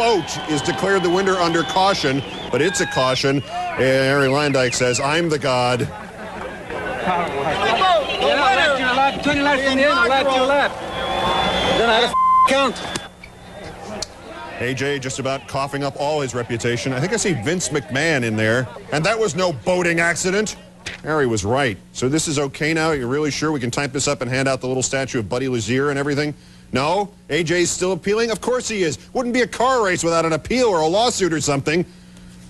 boat is declared the winner under caution, but it's a caution. And Harry Landyke says, I'm the god. Left to your left, turn your left in the end, left to your left. Then I had a count. AJ just about coughing up all his reputation. I think I see Vince McMahon in there. And that was no boating accident. Harry was right. So this is okay now? You're really sure we can type this up and hand out the little statue of Buddy Lazier and everything? No? AJ's still appealing? Of course he is. Wouldn't be a car race without an appeal or a lawsuit or something.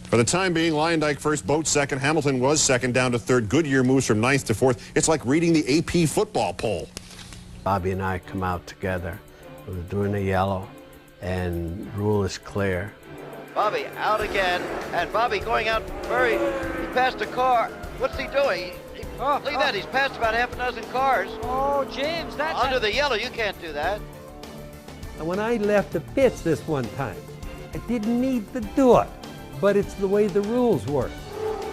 For the time being, Landyke first, Boat second. Hamilton was second, down to third. Goodyear moves from ninth to fourth. It's like reading the AP football poll. Bobby and I come out together. We're doing the yellow, and rule is clear. Bobby out again, and Bobby going out he passed a car. What's he doing? Look at that, he's passed about half a dozen cars. Oh, James, that's... Under the yellow, you can't do that. And when I left the pits this one time, I didn't need to do it, but it's the way the rules work.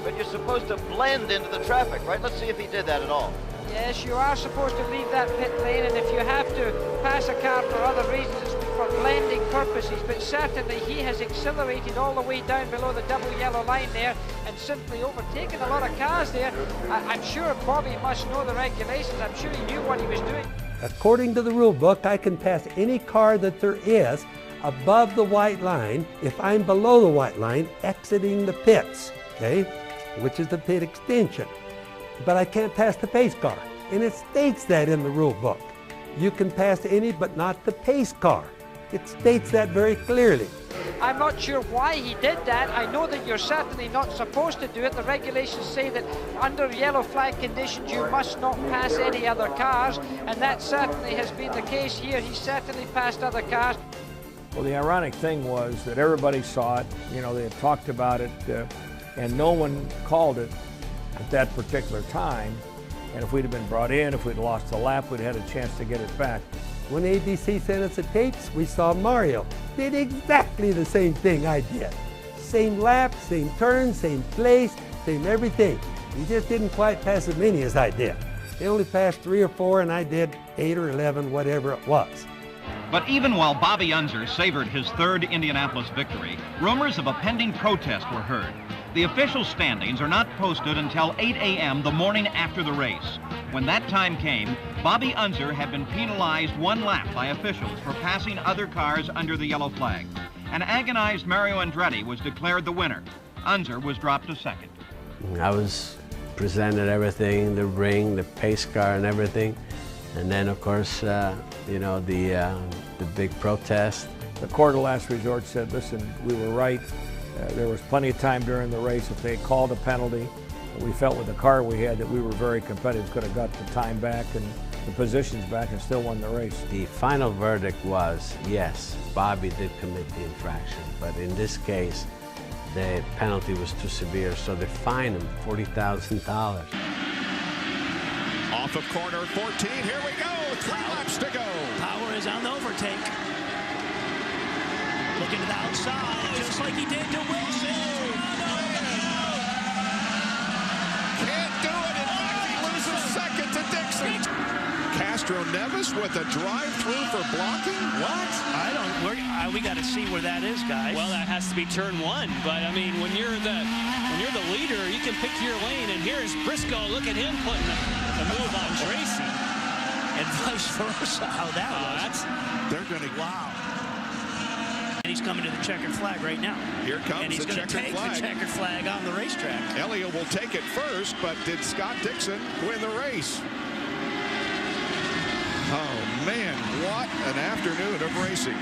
But you're supposed to blend into the traffic, right? Let's see if he did that at all. Yes, you are supposed to leave that pit lane, and if you have to pass a car for other reasons, it's for blending purposes, but certainly he has accelerated all the way down below the double yellow line there and simply overtaken a lot of cars there. I'm sure Bobby must know the regulations. I'm sure he knew what he was doing. According to the rule book, I can pass any car that there is above the white line if I'm below the white line exiting the pits, okay, which is the pit extension. But I can't pass the pace car, and it states that in the rule book. You can pass any but not the pace car. It states that very clearly. I'm not sure why he did that. I know that you're certainly not supposed to do it. The regulations say that under yellow flag conditions you must not pass any other cars, and that certainly has been the case here. He certainly passed other cars. Well, the ironic thing was that everybody saw it, you know, they had talked about it, and no one called it at that particular time. And if we'd have been brought in, if we'd lost a lap, we'd had a chance to get it back. When ABC sent us the tapes, we saw Mario did exactly the same thing I did. Same lap, same turn, same place, same everything. He just didn't quite pass as many as I did. He only passed 3 or 4, and I did 8 or 11, whatever it was. But even while Bobby Unser savored his third Indianapolis victory, rumors of a pending protest were heard. The official standings are not posted until 8 a.m. the morning after the race. When that time came, Bobby Unser had been penalized 1 lap by officials for passing other cars under the yellow flag. An agonized Mario Andretti was declared the winner. Unser was dropped to second. I was presented everything, the ring, the pace car and everything. And then, of course, you know, the big protest. The court of last resort said, listen, we were right. There was plenty of time during the race. If they had called a penalty, we felt with the car we had that we were very competitive, could have got the time back and the positions back and still won the race. The final verdict was, yes, Bobby did commit the infraction, but in this case, the penalty was too severe, so they fined him $40,000. Off of corner 14, here we go, 3 laps to go. Power is on the overtake. Looking to the outside, just like he did to Wilson. Can't do it, in fact, he loses second to Dixon. Castro Nevis with a drive-through for blocking? What? I don't, we got to see where that is, guys. Well, that has to be turn 1, but I mean, when you're the leader, you can pick your lane, and here's Briscoe, look at him putting the move on Tracy. And vice versa, how that was. They're going to... Wow. And he's coming to the checkered flag right now. Here comes and he's the checkered take flag. The checkered flag on the racetrack. Elliott will take it first, but did Scott Dixon win the race? Oh, man, what an afternoon of racing.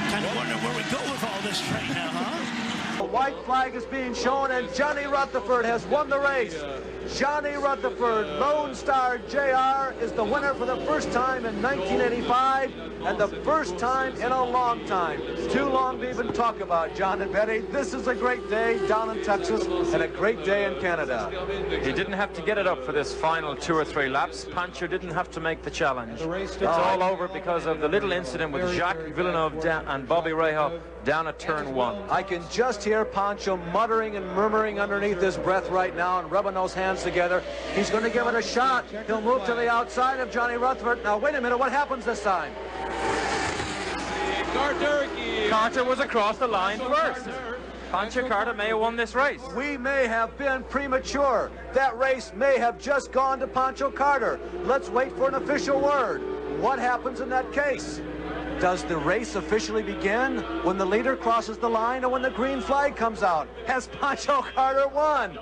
Kind of wonder where we go with all this right now, huh? The white flag is being shown, and Johnny Rutherford has won the race. Johnny Rutherford, Lone Star JR, is the winner for the first time in 1985, and the first time in a long time. Too long to even talk about, John and Betty. This is a great day down in Texas, and a great day in Canada. He didn't have to get it up for this final 2 or 3 laps. Pancho didn't have to make the challenge. It's all over because of the little incident with Jacques Villeneuve and Bobby Rahal down at turn 1. I can just hear Pancho muttering and murmuring underneath his breath right now and rubbing those hands together. He's going to give it a shot. He'll move to the outside of Johnny Rutherford. Now, wait a minute. What happens this time? Carter was across the line first. Pancho Carter may have won this race. We may have been premature. That race may have just gone to Pancho Carter. Let's wait for an official word. What happens in that case? Does the race officially begin when the leader crosses the line or when the green flag comes out? Has Pancho Carter won?